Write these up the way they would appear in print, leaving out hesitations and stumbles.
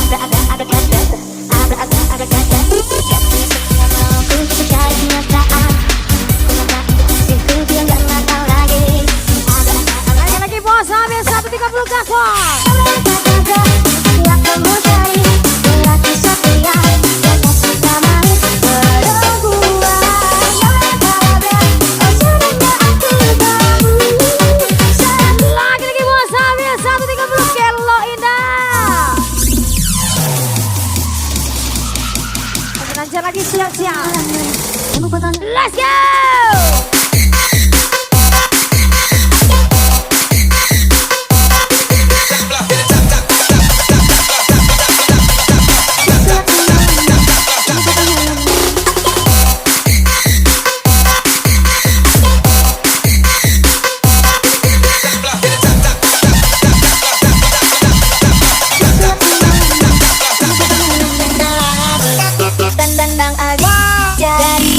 Lagi bos, habis 130 kakak. Lagi siap-siap. Let's go. Tendang aja dari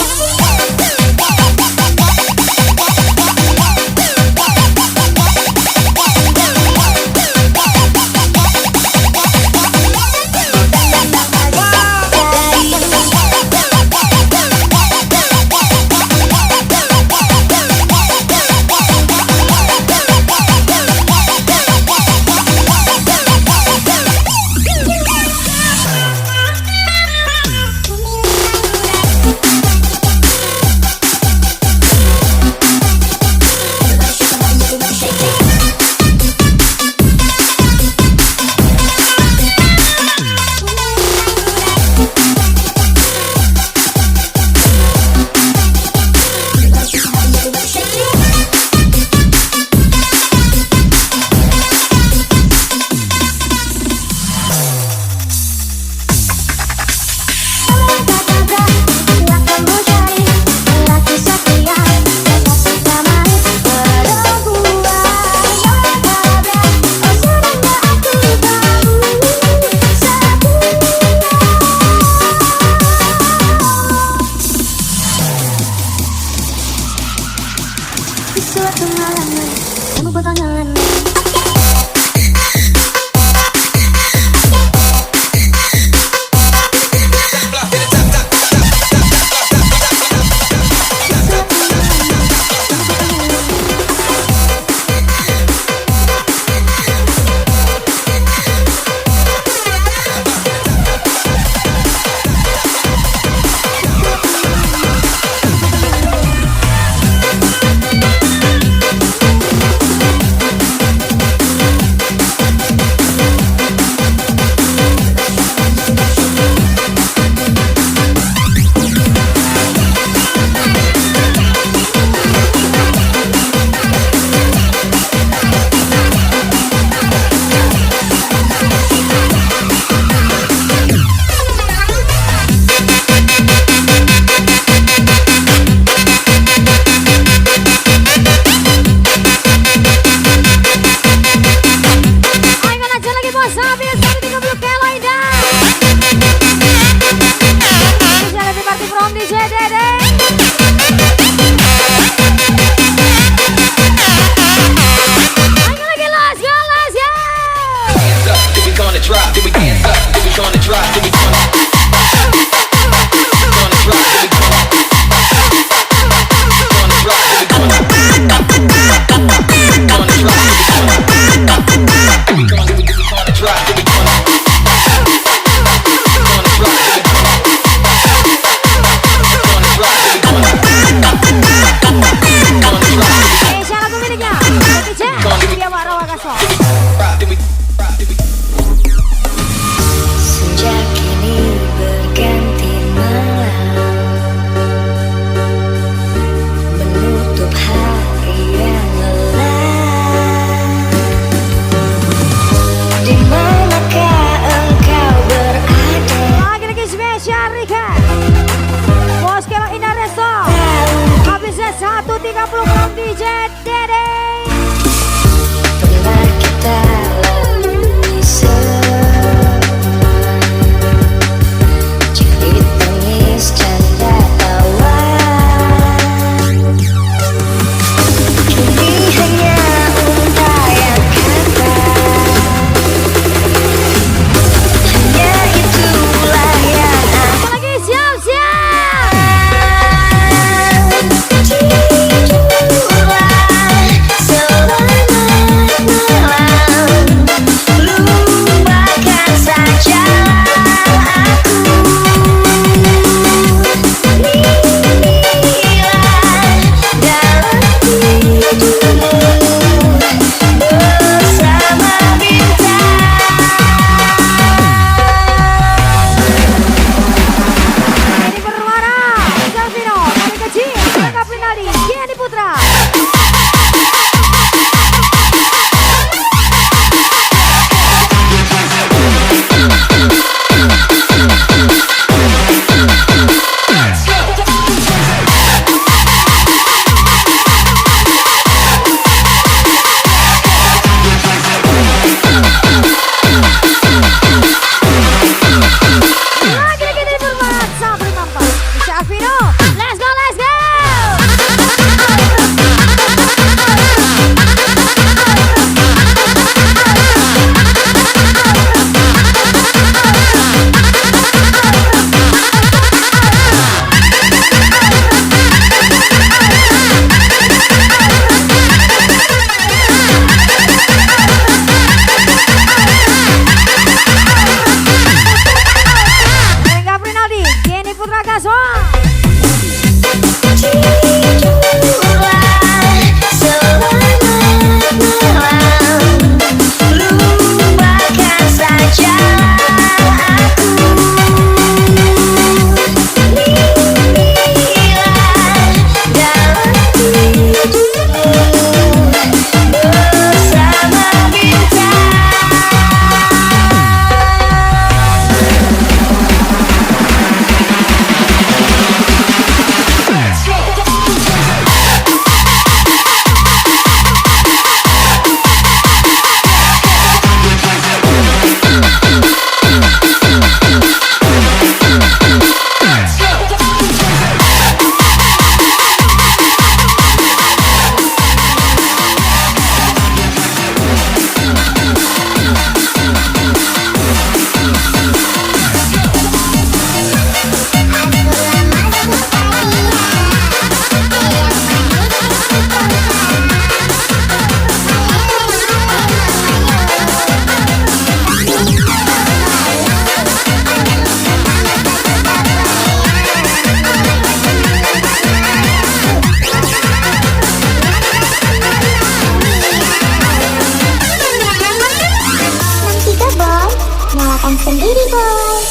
sendiri boy.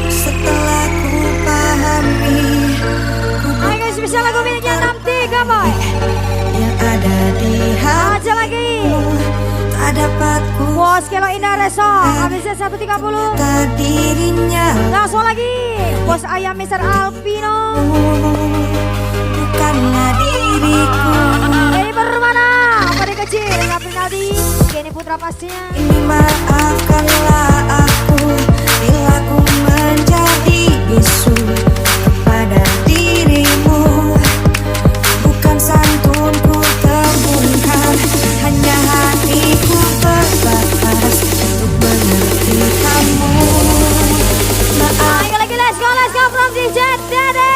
Setelah ku pahami, Ayo guys, bisa lagu miliknya 63 boy. yang ada di hati Aja lagi. tak dapat ku Bos Kelo Indah Reso, habisnya 130. tak dirinya. Langsung lagi. Bos Ayam Mr. Alpino. Bukanlah diriku. Ini bermana? Apa di kecil? Tapi Naldi. Kenny Putra pastinya. Ini maafkanlah aku bila ku menjadi bisu kepada dirimu. Bukan santun ku temukan, hanya hatiku terbatas untuk mengerti kamu. Maaf. Ayo lagi, let's go from DJ Dede.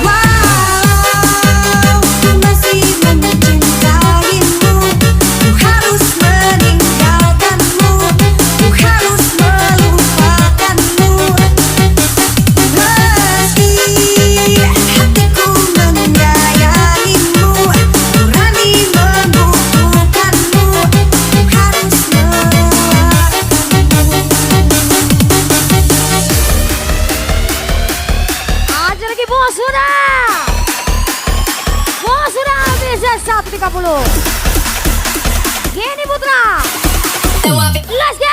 Wow, ku masih mencintaimu. Ku harus meninggalkanmu. Ku harus melupakanmu. Meski hatiku menyayangimu, nurani membutuhkanmu. Ku harus melewatimu. Aja lagi bos sudah. Bos sudah habisnya 130. Kenny Putra. Let's go.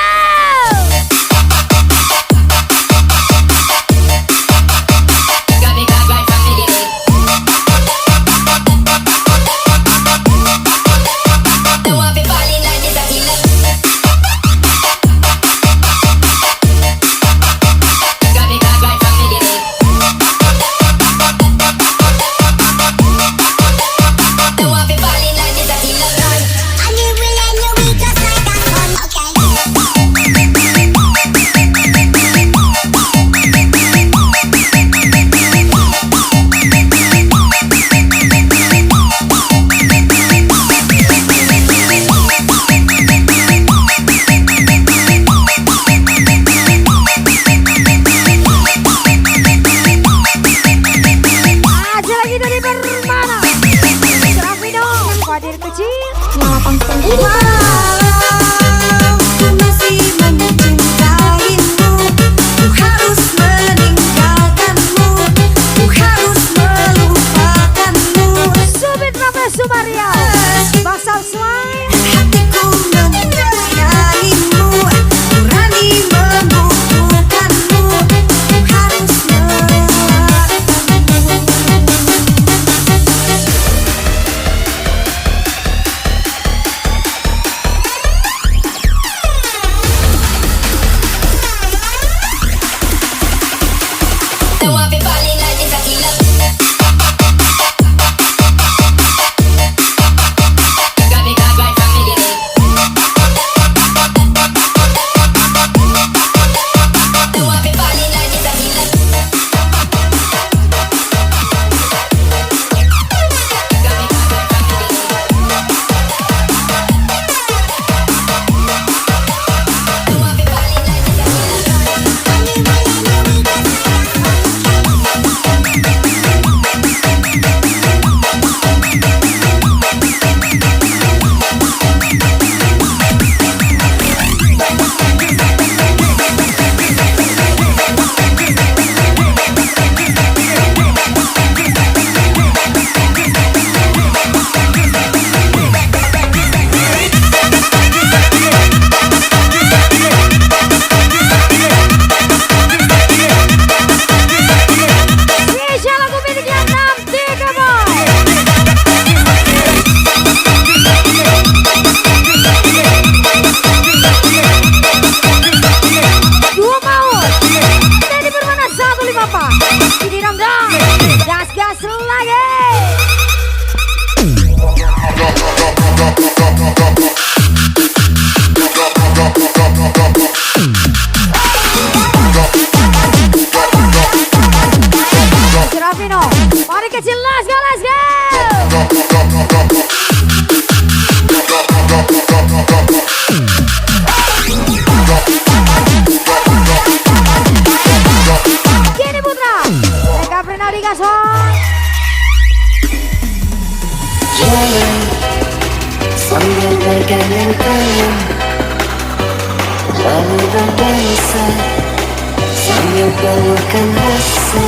pelukan rasa.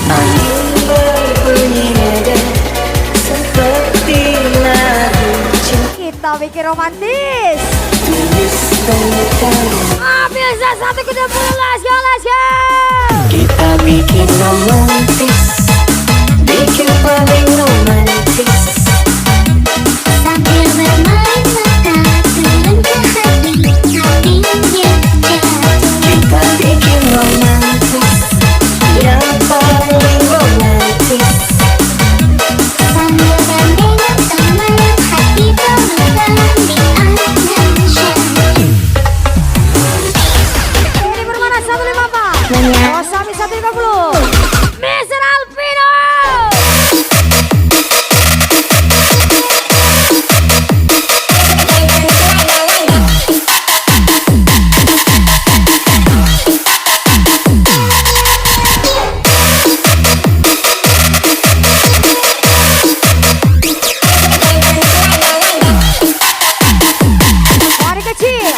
Angin berbunyi nada seperti lagu cinta. Kita bikin romantis. Tulis tentang Bisa 1 ke 20. Let's go, let's go. kita bikin romantis, bikin paling romantis. Sambil bermain mata turun ke hati, hatinya jatuh. Kita bikin romantis, yang paling romantis. Sambil gandengan teman, hati terbang di angan syahdu. Ini bermana 154. Nanya. Oh, Sami 150. Mr. Alvino. Dari kecil.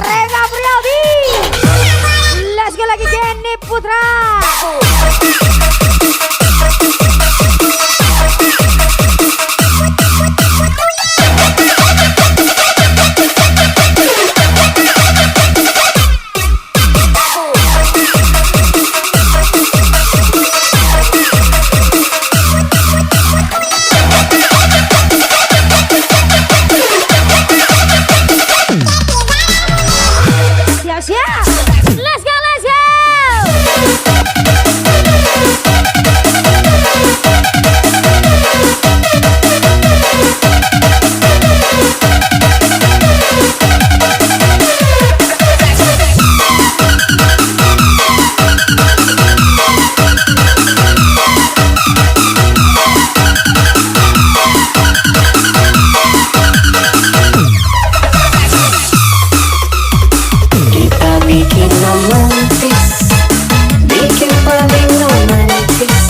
Rega Prialdi. Let's go lagi Kenny Putra. Siap-siap. Let's go, let's go. Kita bikin romantis, bikin paling romantis.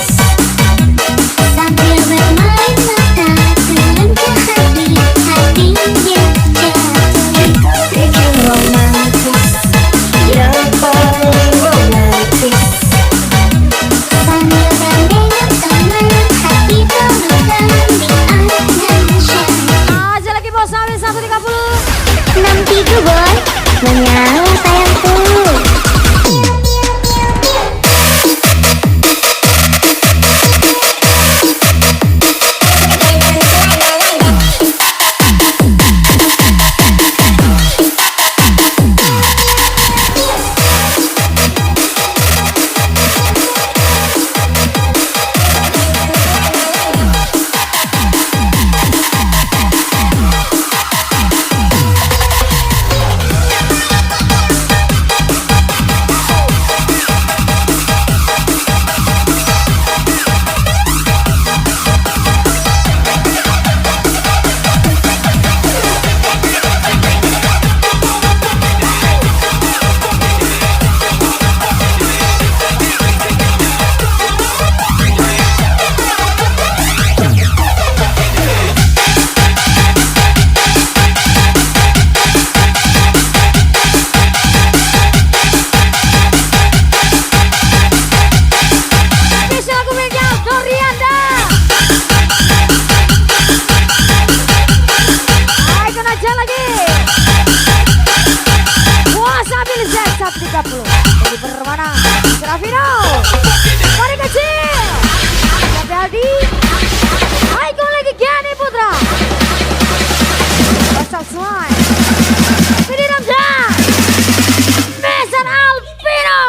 Sambil bermain mata turun ke hati, hatinya jatuh. Kita bikin romantis, yang paling romantis. Sambil gandengan teman, hati terbang di angan syahdu. Aja lagi bos Sami 130. 63 boy, menyala sayangku. Bisa aku pegang Dorianda. Ayo aja lagi. Wah, Sami Z 130. Ini bermana Serafino. Mari kecil. Tapi Aldi. Ayo lagi Kenny Putra. Pasal slide. Ini Ramza. Mr. Alvino.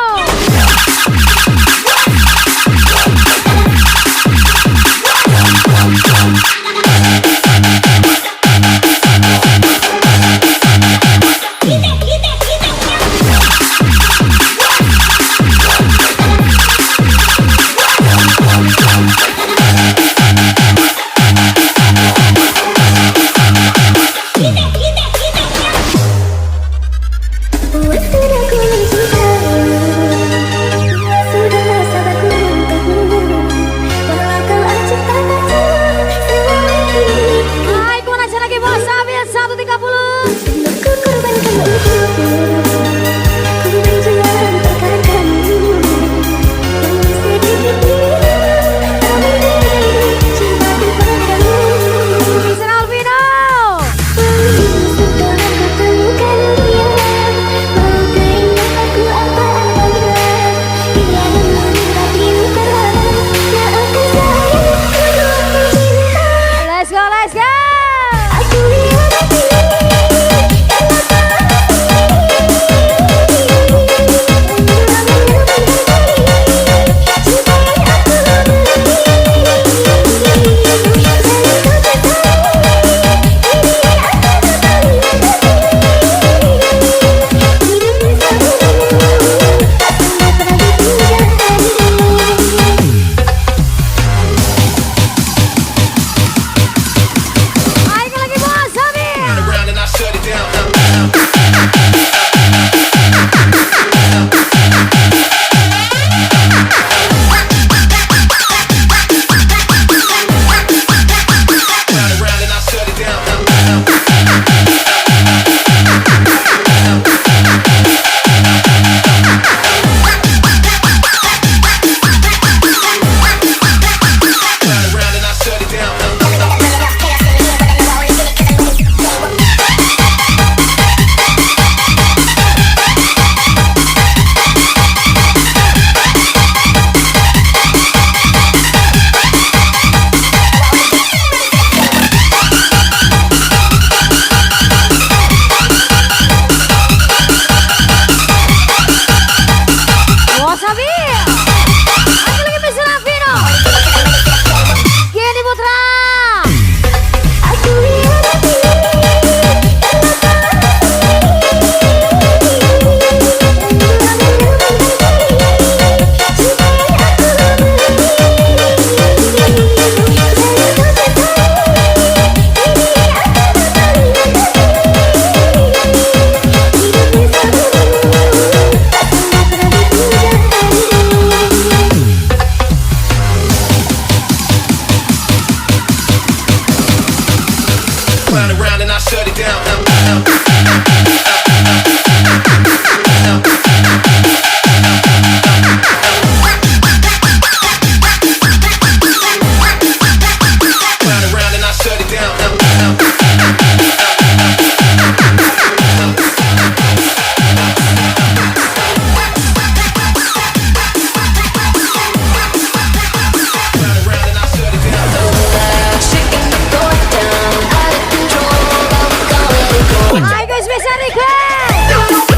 spesial request.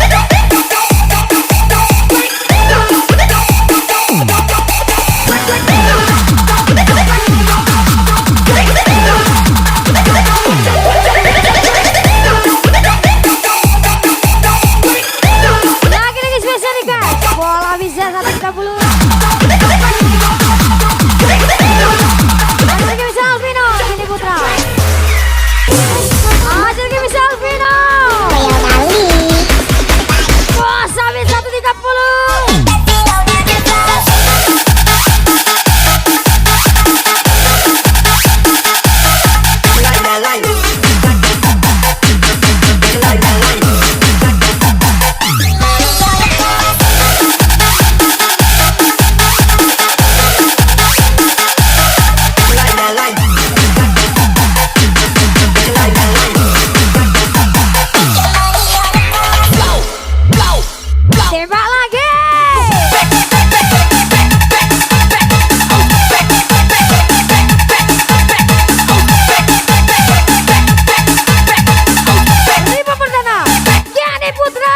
Lagi spesial request. Bola bisa 130. Ada lagi bisa Alvino, ini Putra. Ada lagi bisa Alvino. Kayak kali. Wah, sampai 130. Tembak lagi. Lima perdana, Gani Putra.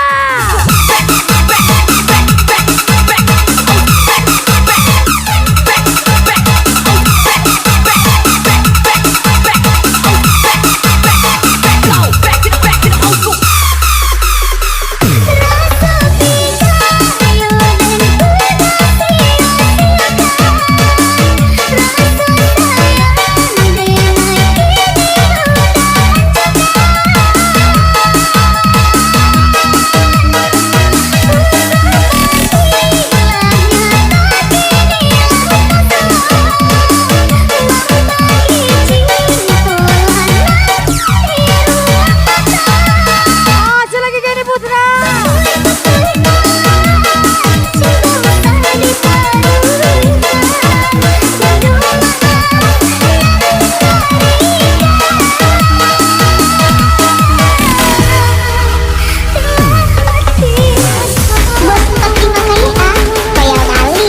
Aja lagi Gani Putra. Buat tempat terima kasih kayak kali.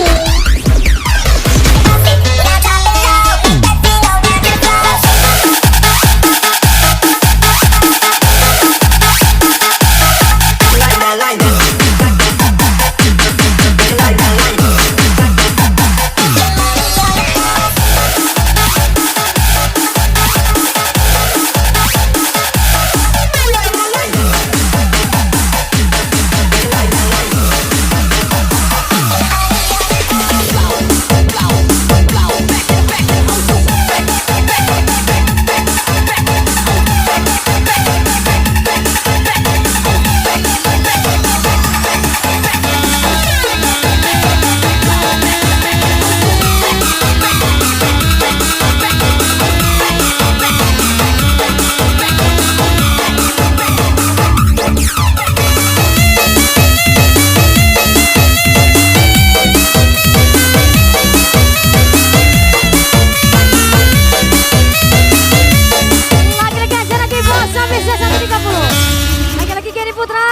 Lagi-lagi aja lagi bos, sampai 130. Lagi-lagi Gani Putra.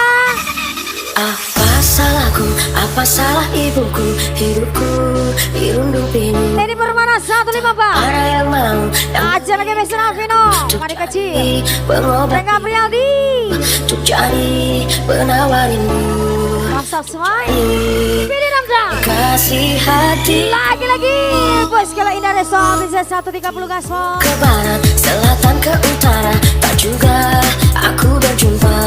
Apa salahku, apa salah ibuku, hidupku dirundung ini. Ini Permana 154. Ada yang mau Aja lagi Mr. Alvino, mari kecil. pengobat Rengga Prialdi. untuk jadi penawarinmu. Rasa semai. Pilih Ramza. Kasih hati Lagi-lagi bos kalau Indah Reso bisa 130 gaspol. ke barat, selatan, ke utara, tak juga aku berjumpa.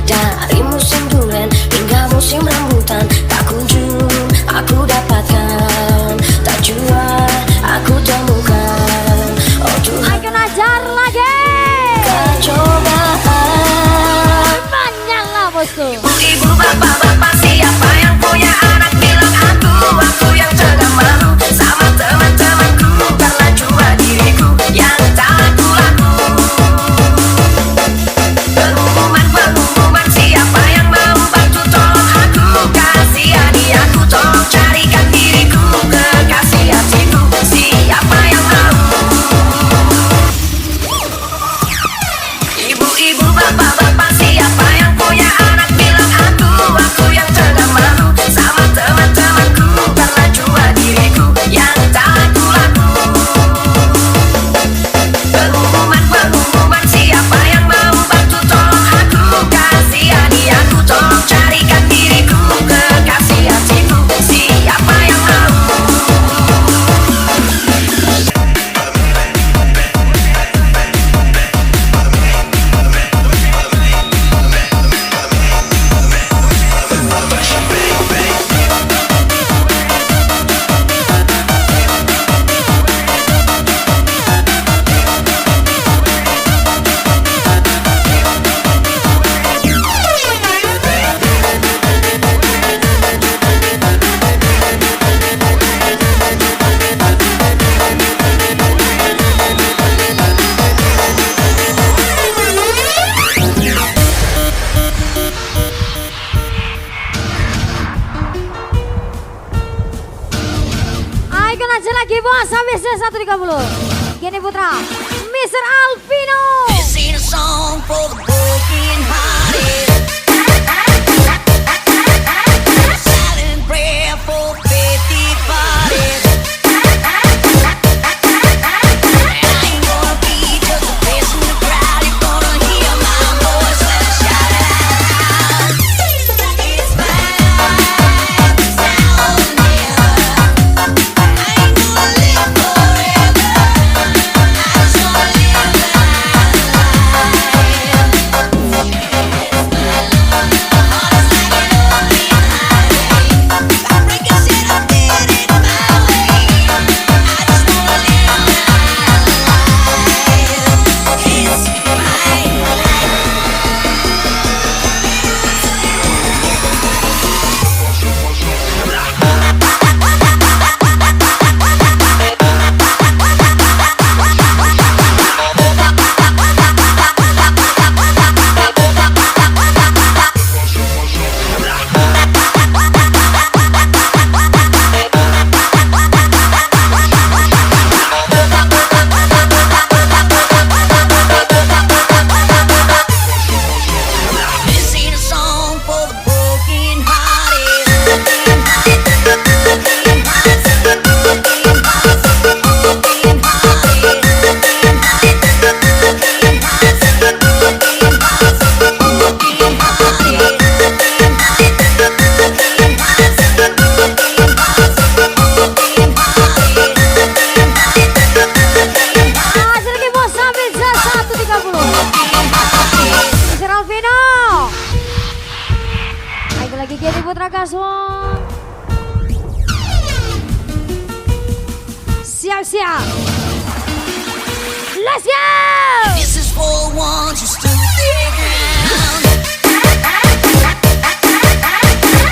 Dari musim durian hingga musim rambutan, tak kunjung aku dapatkan, tak juga aku temukan. Oh Tuhan, Ayo najar lagi. cobaan. Banyaklah bosku. Ibu, bapak, siapa yang punya anak bilang aku yang tengah malu sama teman-temanku karena cuma diriku yang tak aku laku. Pengumuman siapa yang mau bantu tolong aku, kasihani aku, tolong carikan diriku kekasih hatiku, siapa yang mau. Ibu, bapak, siapa yang punya anak bilang aku yang tengah malu sama teman-temanku karena cuma diriku yang tak aku laku. Pengumuman siapa yang mau bantu tolong aku, bisa 130. Gini Putra, Mr. Alvino. This ain't a song for the broken hearted. Silent prayer for faith departed. And I ain't gonna be just a face in the crowd. You're gonna hear my voice when I shout it out. It's my sound never. I ain't gonna live forever. I just wanna live my siap. Let's go. This is for the ones who stood their ground.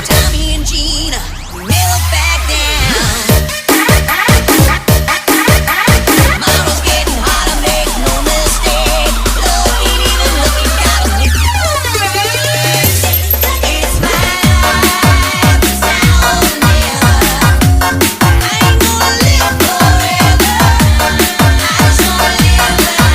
Tommy and Gina, we never back down. Model's getting hotter, make no mistake. Love ain't even looking, gotta lift your face. It's my sound never. I ain't gonna live forever. I just wanna live my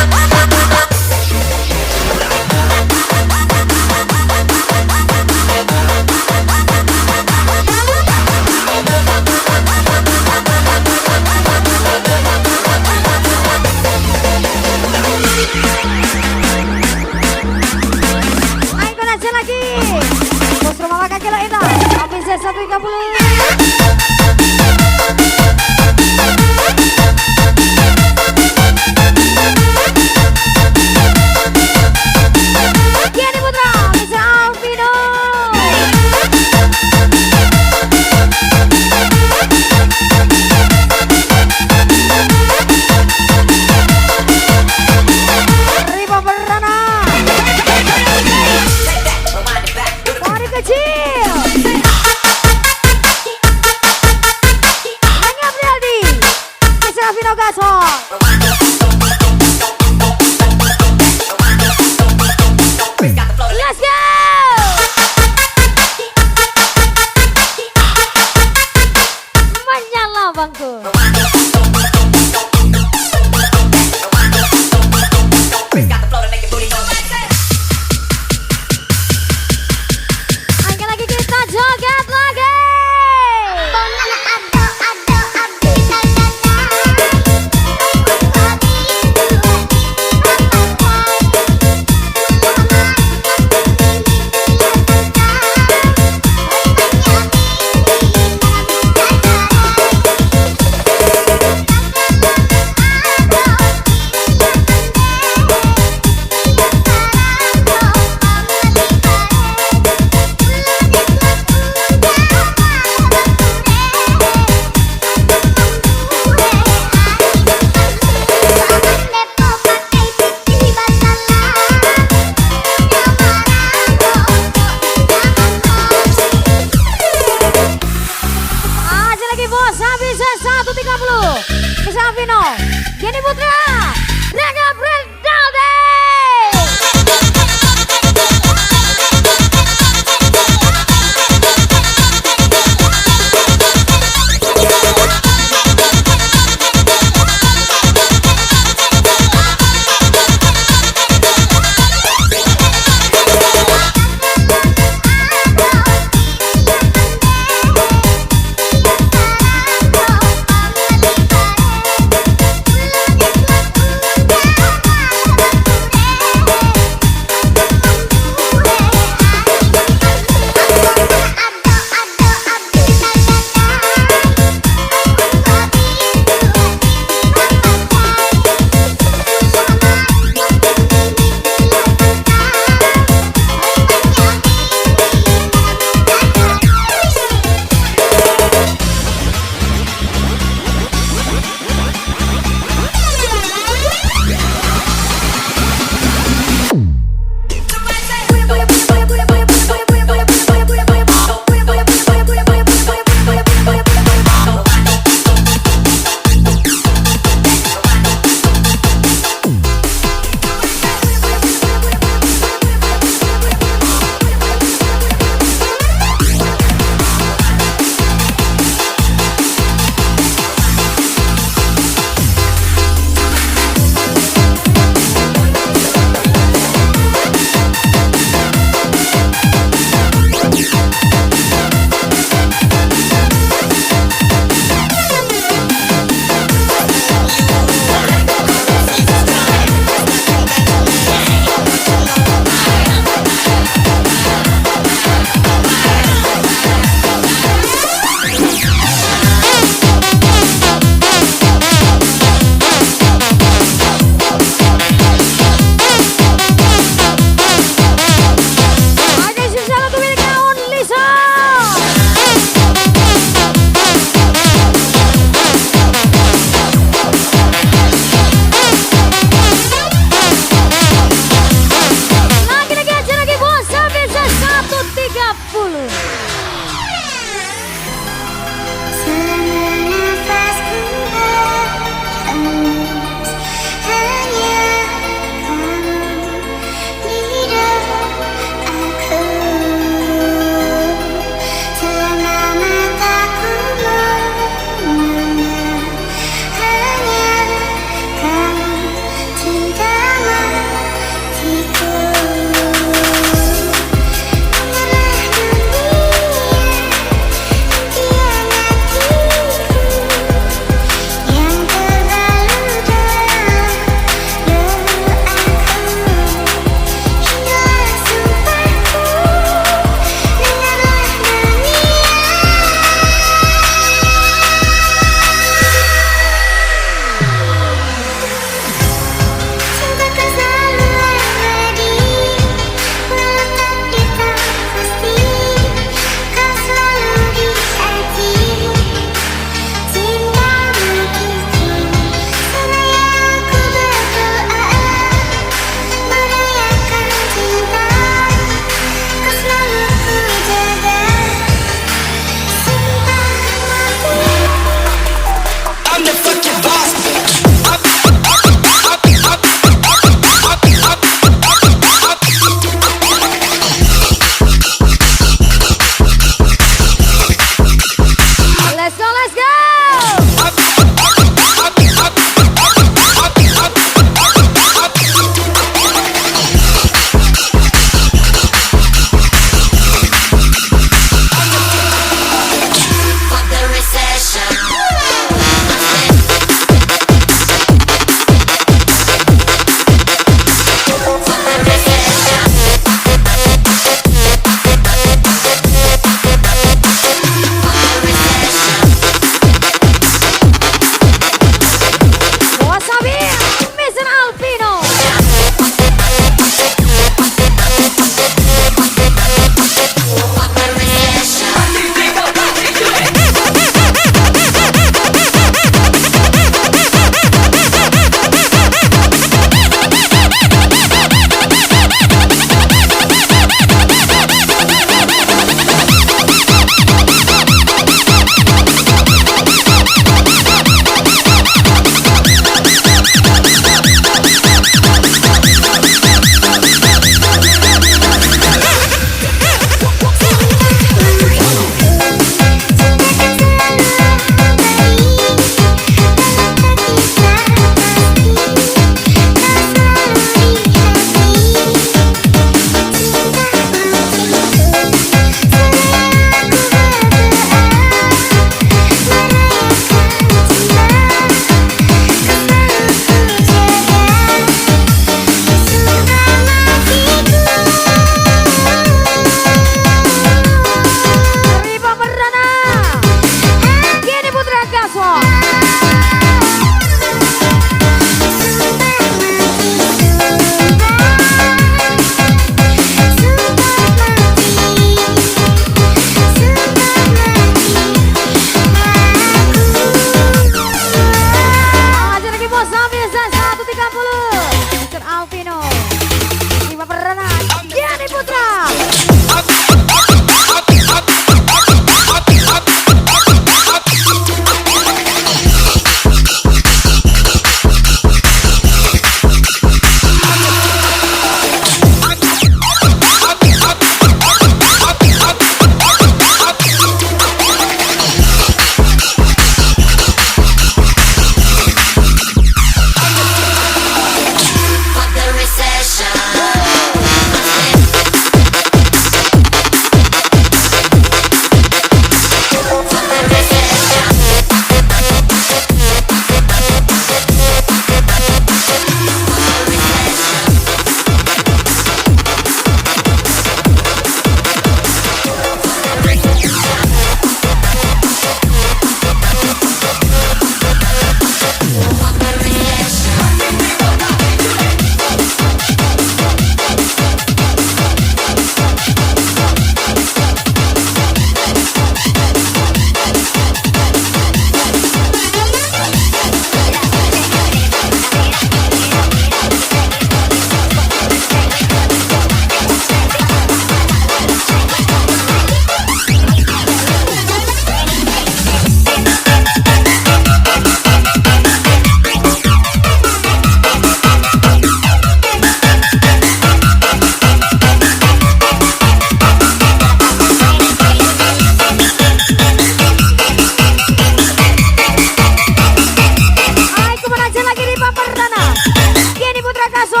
Putra Kaso.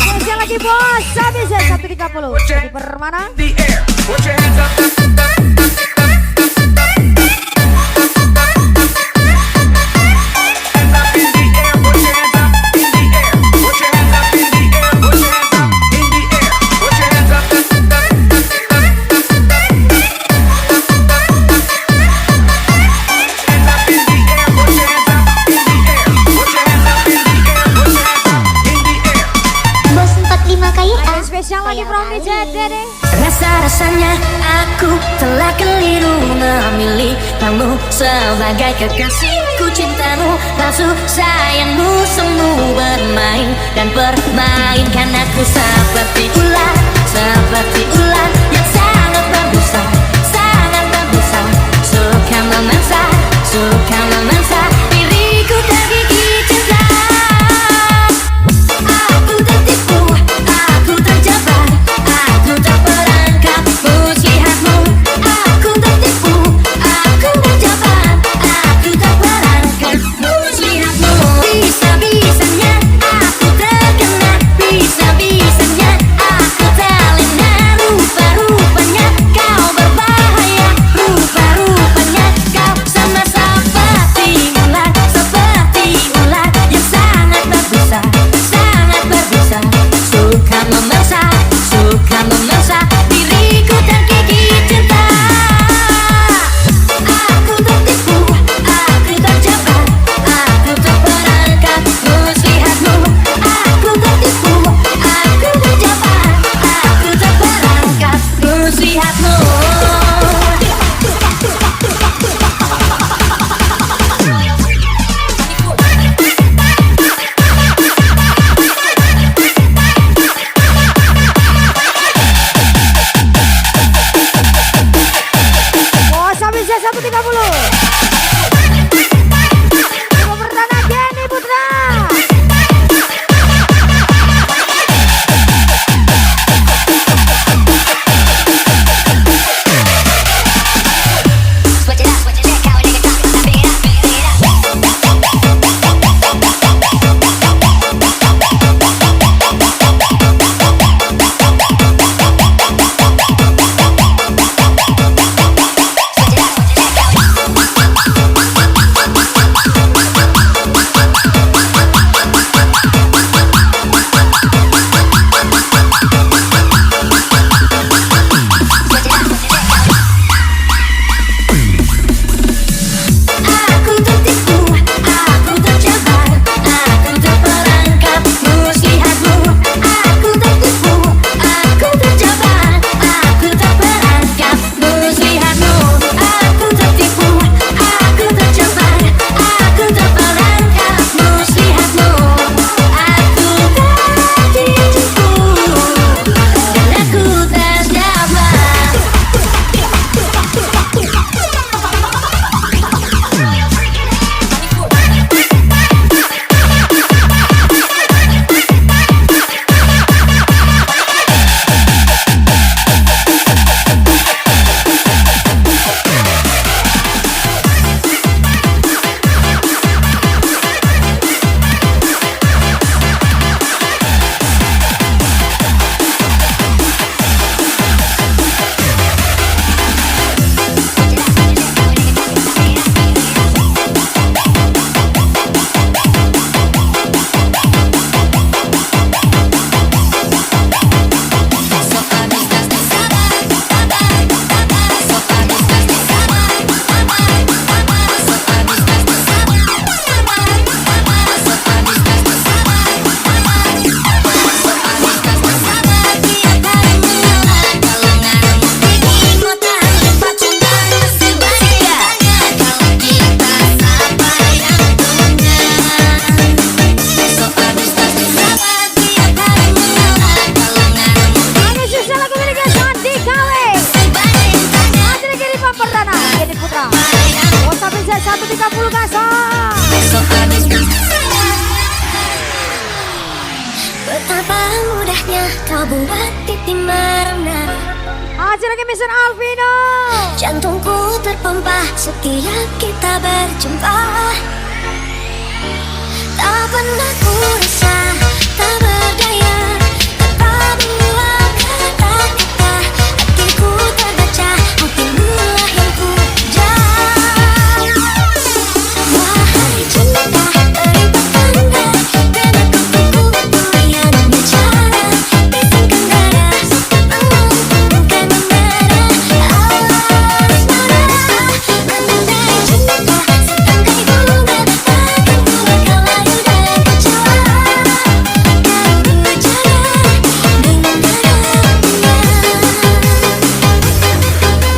Spesial lagi bos, habisnya 1.30 di Permana. Spesial lagi from DJ Dede. Rasa-rasanya aku telah keliru memilih kamu sebagai kekasihku, cintamu, palsu sayangmu, semu bermain dan permainkan aku seperti ular yang sangat berdosa, suka memangsa diriku tergigit cinta. Aku tertipu, aku terjebak, aku terperangkap muslihatmu. Aku tertipu, aku terjebak, aku terperangkap muslihatmu. Bisa-bisanya aku terkena, bisa-bisanya aku terlena. Rupa-rupanya kau berbahaya, rupa-rupanya kau sama seperti ular yang sangat berdosa, suka memangsa diriku tergigit cinta. Aku tertipu, aku terjebak, aku terperangkap muslihatmu. Aku tertipu, aku terjebak, aku terperangkap muslihatmu. Bos habisnya 1.30. Perdana Kenny Putra. Aku tertipu, aku terjebak, aku terperangkap muslihatmu. Aku tertipu, aku terjebak, aku terperangkap muslihatmu. Aku tertipu, aku terjebak, aku terperangkap muslihatmu. Aku tertipu dan aku terjebak. Bos habisnya 1.30 Kaso. Betapa mudahnya kau buat pipi merana. Hasil lagi Mr. Alvino. Jantungku terpompa setiap kita berjumpa. Tak aku rasa tak berdaya tanpa buang kata-kata. Hatiku terbaca, mungkinmu lah yang puja. Wahai cinta, beri tanda dan aku kuku yang bicara. Bisingkan dada, mengumumkan membara. Awas marah, menandai cinta setangkai bunga. Takkan ku bakal layu dan kecewa. Kau berjalan dengan garangnya.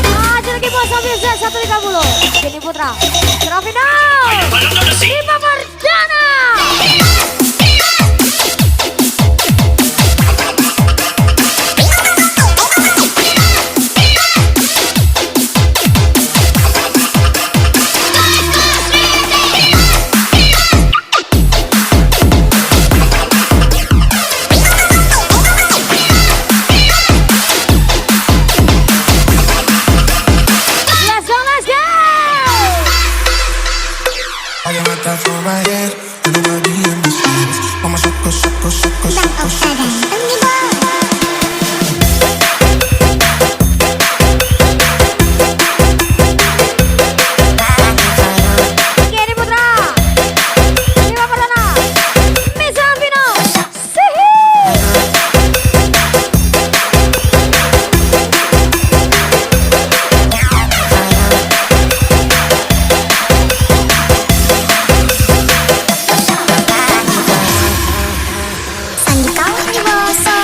Aja lagi bos sambil Z 130. Kenny Putra, Serafino, Dipa Perdana. Let's go, let's go. I got my thought for my head, and nobody understands. Mama sucker, sucker, sucker, sucker, sucker. Kenny Putra, Dipa Perdana, Miss Serafino, Sihi. Sandi kau di bawah so.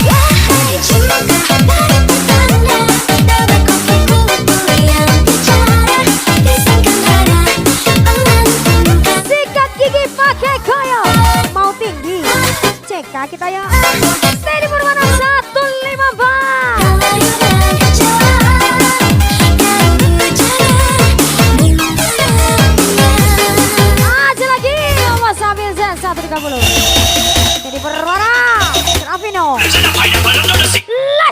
Wahai cinta, beri tanda dan aku kuku yang bicara. Bisingkan dada, mengumumkan. Sikat gigi pakai koyo. Mau tinggi, cek kaki tayo. Stay di Purwana 154. Layu dan kecewa. Kau berjalan dengan garangnya. Aja lagi bos sambil Z 130. Kenny Purwana, Serafino. Let's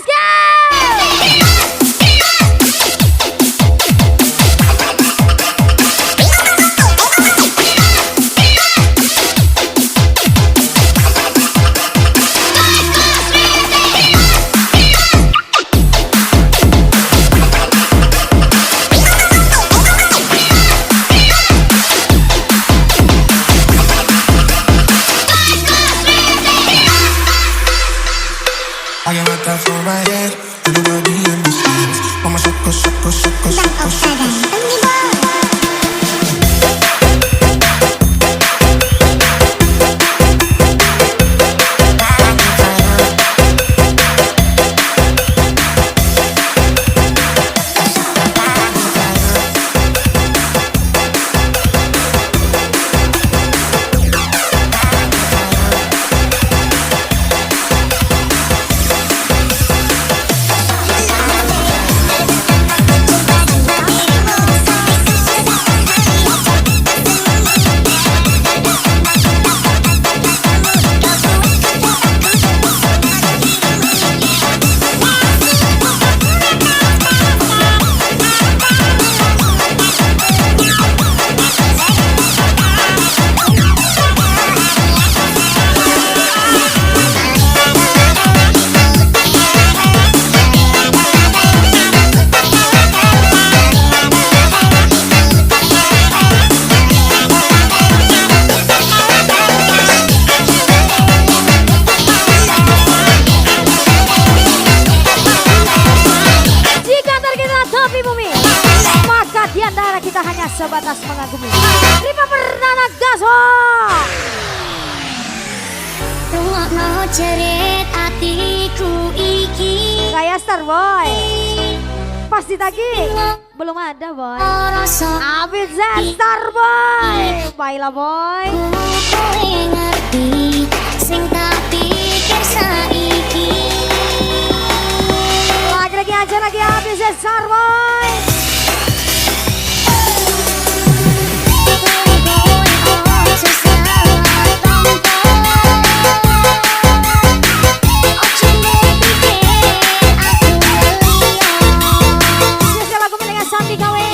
go. I got my thought for my head, and nobody understands. Mama sucker, sucker, sucker, sucker, sucker. sebatas mengagumi. Dipa Perdana Gaso. Rungokno jerit atiku iki. Saya Starboy. Pas ditagih belum ada boy. Rasa Abid Z Starboy. Baiklah boy. ku kowe ngerti sing tak pikir besar boy. Siap-siap lagu mendengar Santi Kawe.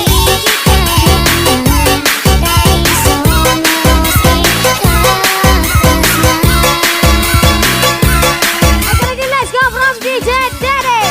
Oke lagi let's go from DJ Dede.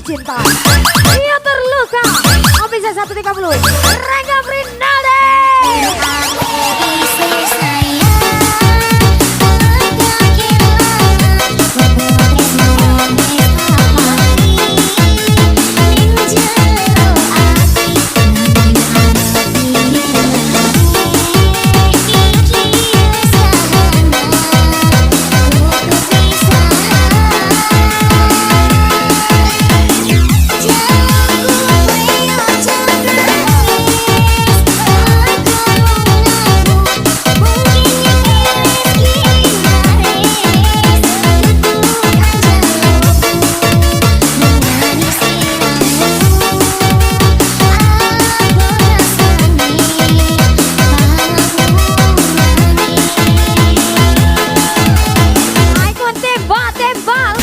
Cinta dia terluka. Oh bisa 130 Rengga Brinalde. Tembak